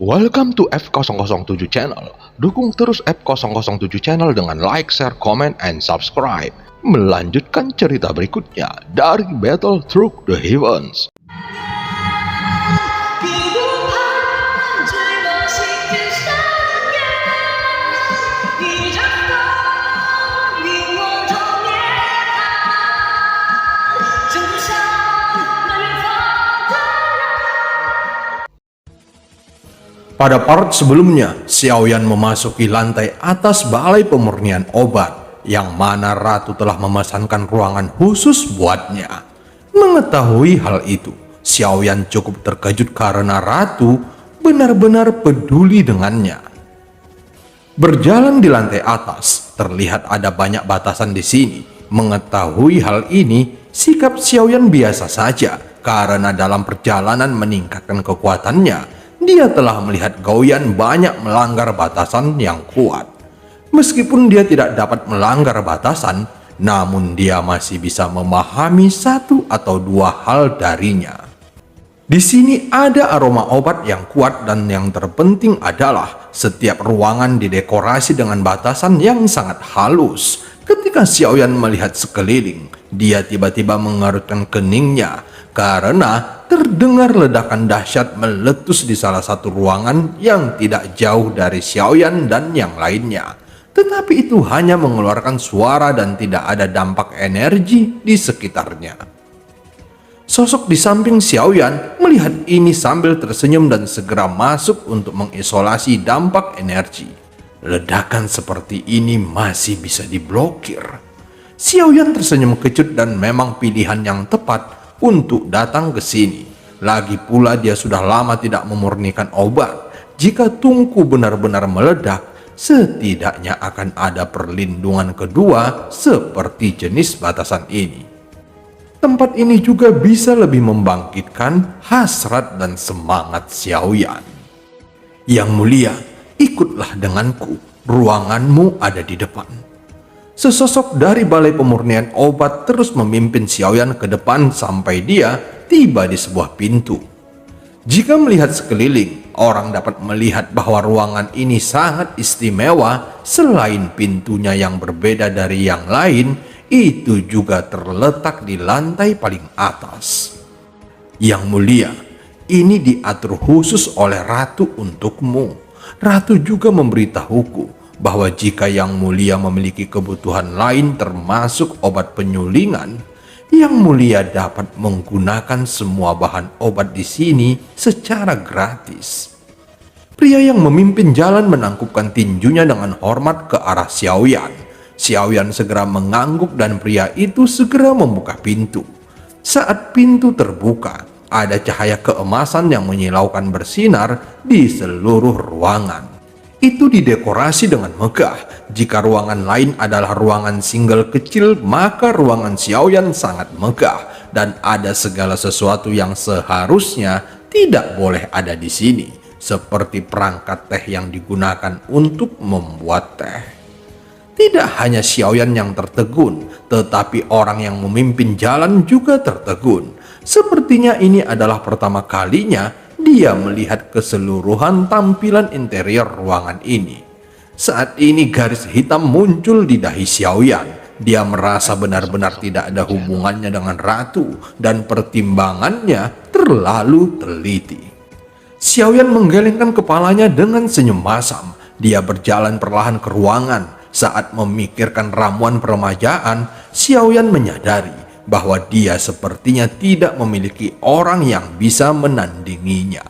Welcome to F007 Channel. Dukung terus F007 Channel dengan like, share, comment, and subscribe. Melanjutkan cerita berikutnya dari Battle Through the Heavens. Pada part sebelumnya, Xiaoyan memasuki lantai atas balai pemurnian obat, yang mana Ratu telah memesankan ruangan khusus buatnya. Mengetahui hal itu, Xiaoyan cukup terkejut karena Ratu benar-benar peduli dengannya. Berjalan di lantai atas, terlihat ada banyak batasan di sini. Mengetahui hal ini, sikap Xiaoyan biasa saja, karena dalam perjalanan meningkatkan kekuatannya, dia telah melihat Gouyan banyak melanggar batasan yang kuat. Meskipun dia tidak dapat melanggar batasan, namun dia masih bisa memahami satu atau dua hal darinya. Di sini ada aroma obat yang kuat, dan yang terpenting adalah setiap ruangan didekorasi dengan batasan yang sangat halus. Ketika Xiaoyan melihat sekeliling, dia tiba-tiba mengerutkan keningnya karena terdengar ledakan dahsyat meletus di salah satu ruangan yang tidak jauh dari Xiaoyan dan yang lainnya. Tetapi itu hanya mengeluarkan suara dan tidak ada dampak energi di sekitarnya. Sosok di samping Xiaoyan melihat ini sambil tersenyum dan segera masuk untuk mengisolasi dampak energi. Ledakan seperti ini masih bisa diblokir. Xiaoyan tersenyum kecut dan memang pilihan yang tepat untuk datang ke sini. Lagi pula dia sudah lama tidak memurnikan obat. Jika tungku benar-benar meledak, setidaknya akan ada perlindungan kedua seperti jenis batasan ini. Tempat ini juga bisa lebih membangkitkan hasrat dan semangat Xiaoyan. Yang mulia, ikutlah denganku. Ruanganmu ada di depan. Sesosok dari balai pemurnian obat terus memimpin Xiaoyan ke depan sampai dia tiba di sebuah pintu. Jika melihat sekeliling, orang dapat melihat bahwa ruangan ini sangat istimewa. Selain pintunya yang berbeda dari yang lain, itu juga terletak di lantai paling atas. Yang mulia, ini diatur khusus oleh Ratu untukmu. Ratu juga memberitahuku bahwa jika Yang Mulia memiliki kebutuhan lain termasuk obat penyulingan, Yang Mulia dapat menggunakan semua bahan obat di sini secara gratis. Pria yang memimpin jalan menangkupkan tinjunya dengan hormat ke arah Xiaoyan. Xiaoyan segera mengangguk dan pria itu segera membuka pintu. Saat pintu terbuka, ada cahaya keemasan yang menyilaukan bersinar di seluruh ruangan. Itu didekorasi dengan megah. Jika ruangan lain adalah ruangan single kecil, maka ruangan Xiaoyan sangat megah dan ada segala sesuatu yang seharusnya tidak boleh ada di sini, seperti perangkat teh yang digunakan untuk membuat teh. Tidak hanya Xiaoyan yang tertegun, tetapi orang yang memimpin jalan juga tertegun. Sepertinya ini adalah pertama kalinya dia melihat keseluruhan tampilan interior ruangan ini. Saat ini garis hitam muncul di dahi Xiaoyan. Dia merasa benar-benar tidak ada hubungannya dengan Ratu dan pertimbangannya terlalu teliti. Xiaoyan menggelengkan kepalanya dengan senyum masam. Dia berjalan perlahan ke ruangan. Saat memikirkan ramuan peremajaan, Xiaoyan menyadari bahwa dia sepertinya tidak memiliki orang yang bisa menandinginya.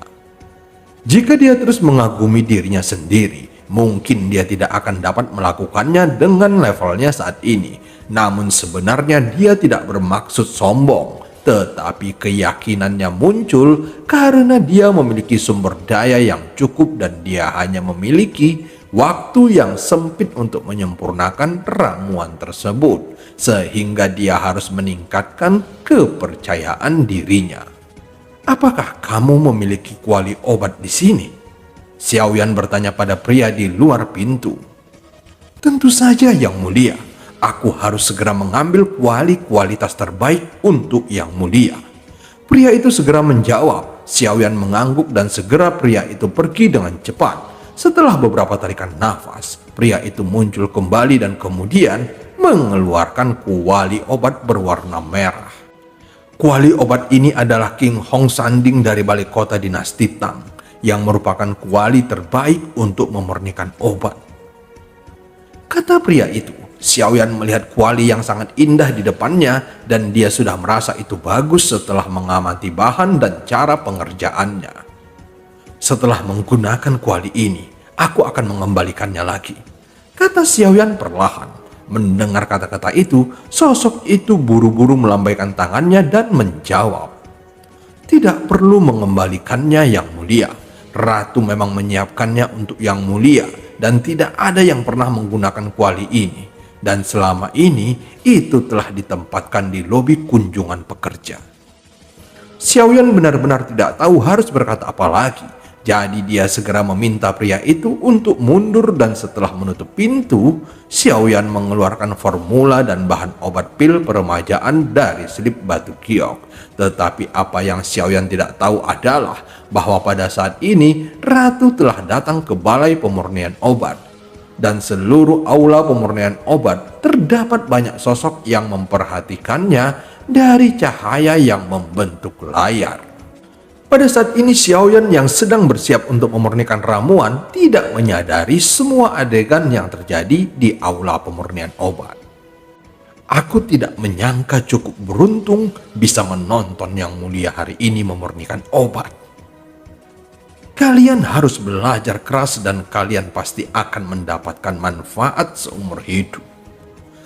Jika dia terus mengagumi dirinya sendiri, mungkin dia tidak akan dapat melakukannya dengan levelnya saat ini. Namun sebenarnya dia tidak bermaksud sombong, tetapi keyakinannya muncul karena dia memiliki sumber daya yang cukup dan dia hanya memiliki waktu yang sempit untuk menyempurnakan ramuan tersebut, sehingga dia harus meningkatkan kepercayaan dirinya. Apakah kamu memiliki kuali obat di sini? Xiaoyan bertanya pada pria di luar pintu. Tentu saja Yang Mulia, aku harus segera mengambil kualitas terbaik untuk Yang Mulia. Pria itu segera menjawab Xiaoyan mengangguk dan segera pria itu pergi dengan cepat. Setelah beberapa tarikan nafas, pria itu muncul kembali dan kemudian mengeluarkan kuali obat berwarna merah. Kuali obat ini adalah King Hong Sanding dari balik kota dinasti Tang, yang merupakan kuali terbaik untuk memurnikan obat. Kata pria itu, Xiaoyan melihat kuali yang sangat indah di depannya dan dia sudah merasa itu bagus setelah mengamati bahan dan cara pengerjaannya. Setelah menggunakan kuali ini, aku akan mengembalikannya lagi, kata Xiaoyan perlahan. Mendengar kata-kata itu, sosok itu buru-buru melambaikan tangannya dan menjawab, "Tidak perlu mengembalikannya, Yang Mulia. Ratu memang menyiapkannya untuk Yang Mulia dan tidak ada yang pernah menggunakan kuali ini. Dan selama ini itu telah ditempatkan di lobi kunjungan pekerja." Xiaoyan benar-benar tidak tahu harus berkata apa lagi. Jadi dia segera meminta pria itu untuk mundur dan setelah menutup pintu, Xiaoyan mengeluarkan formula dan bahan obat pil peremajaan dari selip batu giok. Tetapi apa yang Xiaoyan tidak tahu adalah bahwa pada saat ini Ratu telah datang ke balai pemurnian obat. Dan seluruh aula pemurnian obat terdapat banyak sosok yang memperhatikannya dari cahaya yang membentuk layar. Pada saat ini Xiaoyan yang sedang bersiap untuk memurnikan ramuan tidak menyadari semua adegan yang terjadi di aula pemurnian obat. Aku tidak menyangka cukup beruntung bisa menonton Yang Mulia hari ini memurnikan obat. Kalian harus belajar keras dan kalian pasti akan mendapatkan manfaat seumur hidup.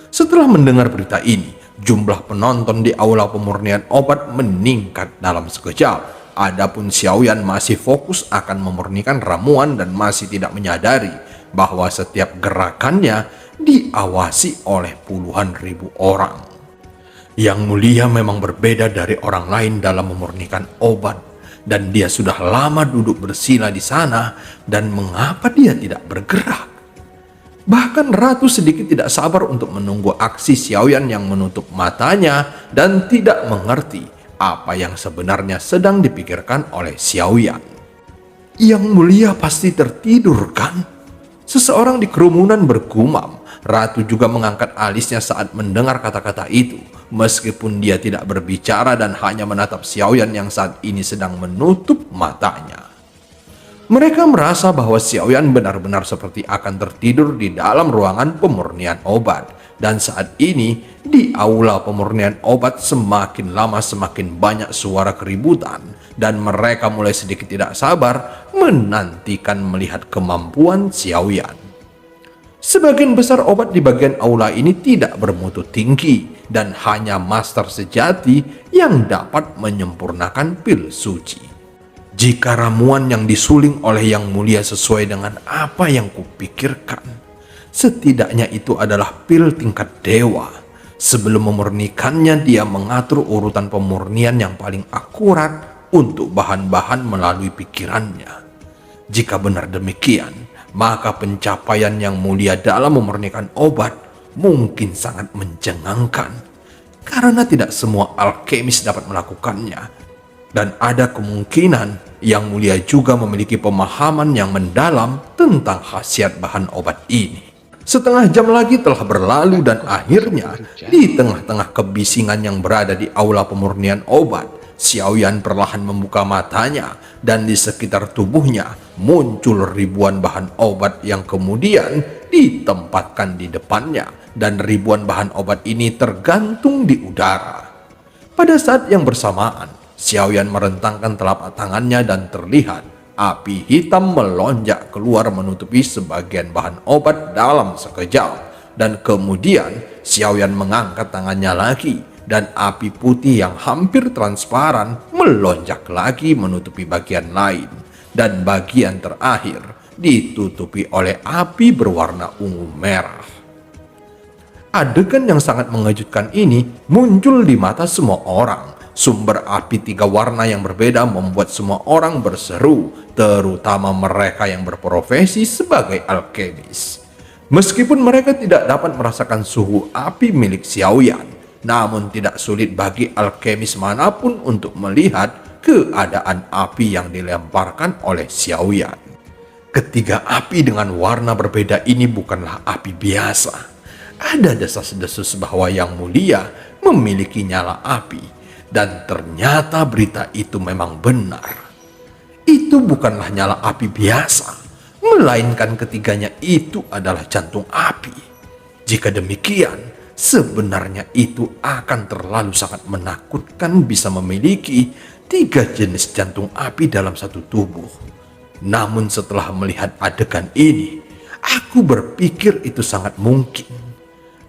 Setelah mendengar berita ini, jumlah penonton di aula pemurnian obat meningkat dalam sekejap. Adapun Xiaoyan masih fokus akan memurnikan ramuan dan masih tidak menyadari bahwa setiap gerakannya diawasi oleh puluhan ribu orang. Yang Mulia memang berbeda dari orang lain dalam memurnikan obat dan dia sudah lama duduk bersila di sana dan mengapa dia tidak bergerak? Bahkan Ratu sedikit tidak sabar untuk menunggu aksi Xiaoyan yang menutup matanya dan tidak mengerti apa yang sebenarnya sedang dipikirkan oleh Xiaoyan. Yang Mulia pasti tertidur kan? Seseorang di kerumunan bergumam. Ratu juga mengangkat alisnya saat mendengar kata-kata itu, meskipun dia tidak berbicara dan hanya menatap Xiaoyan yang saat ini sedang menutup matanya. Mereka merasa bahwa Xiaoyan benar-benar seperti akan tertidur di dalam ruangan pemurnian obat. Dan saat ini di aula pemurnian obat semakin lama semakin banyak suara keributan dan mereka mulai sedikit tidak sabar menantikan melihat kemampuan Xiaoyan. Sebagian besar obat di bagian aula ini tidak bermutu tinggi dan hanya master sejati yang dapat menyempurnakan pil suci. Jika ramuan yang disuling oleh Yang Mulia sesuai dengan apa yang kupikirkan, setidaknya itu adalah pil tingkat dewa. Sebelum memurnikannya, dia mengatur urutan pemurnian yang paling akurat untuk bahan-bahan melalui pikirannya. Jika benar demikian, maka pencapaian Yang Mulia dalam memurnikan obat mungkin sangat mencengangkan. Karena tidak semua alkemis dapat melakukannya. Dan ada kemungkinan Yang Mulia juga memiliki pemahaman yang mendalam tentang khasiat bahan obat ini. Setengah jam lagi telah berlalu dan akhirnya di tengah-tengah kebisingan yang berada di aula pemurnian obat, Xiaoyan perlahan membuka matanya dan di sekitar tubuhnya muncul ribuan bahan obat yang kemudian ditempatkan di depannya dan ribuan bahan obat ini tergantung di udara. Pada saat yang bersamaan, Xiaoyan merentangkan telapak tangannya dan terlihat api hitam melonjak keluar menutupi sebagian bahan obat dalam sekejap. Dan kemudian Xiaoyan mengangkat tangannya lagi dan api putih yang hampir transparan melonjak lagi menutupi bagian lain. Dan bagian terakhir ditutupi oleh api berwarna ungu merah. Adegan yang sangat mengejutkan ini muncul di mata semua orang. Sumber api tiga warna yang berbeda membuat semua orang berseru, terutama mereka yang berprofesi sebagai alkemis. Meskipun mereka tidak dapat merasakan suhu api milik Xiaoyan, namun tidak sulit bagi alkemis manapun untuk melihat keadaan api yang dilemparkan oleh Xiaoyan. Ketiga api dengan warna berbeda ini bukanlah api biasa. Ada desas-desus bahwa Yang Mulia memiliki nyala api, dan ternyata berita itu memang benar. Itu bukanlah nyala api biasa, melainkan ketiganya itu adalah jantung api. Jika demikian, sebenarnya itu akan terlalu sangat menakutkan bisa memiliki 3 jenis jantung api dalam satu tubuh. Namun setelah melihat adegan ini, aku berpikir itu sangat mungkin.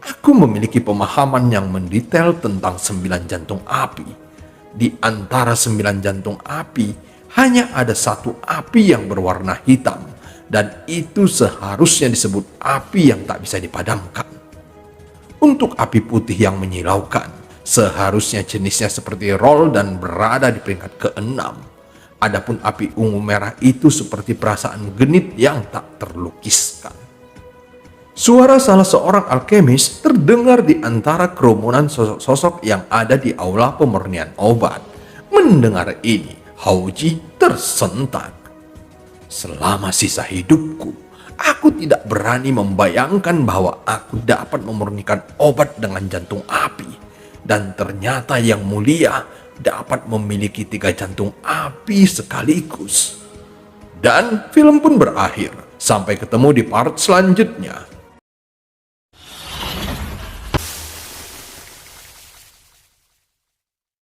Aku memiliki pemahaman yang mendetail tentang 9 jantung api. Di antara 9 jantung api, hanya ada satu api yang berwarna hitam, dan itu seharusnya disebut api yang tak bisa dipadamkan. Untuk api putih yang menyilaukan, seharusnya jenisnya seperti roll dan berada di peringkat ke-6. Adapun api ungu merah itu seperti perasaan genit yang tak terlukiskan. Suara salah seorang alkemis terdengar di antara kerumunan sosok-sosok yang ada di aula pemurnian obat. Mendengar ini, Houji tersentak. Selama sisa hidupku, aku tidak berani membayangkan bahwa aku dapat memurnikan obat dengan jantung api. Dan ternyata Yang Mulia dapat memiliki 3 jantung api sekaligus. Dan film pun berakhir. Sampai ketemu di part selanjutnya.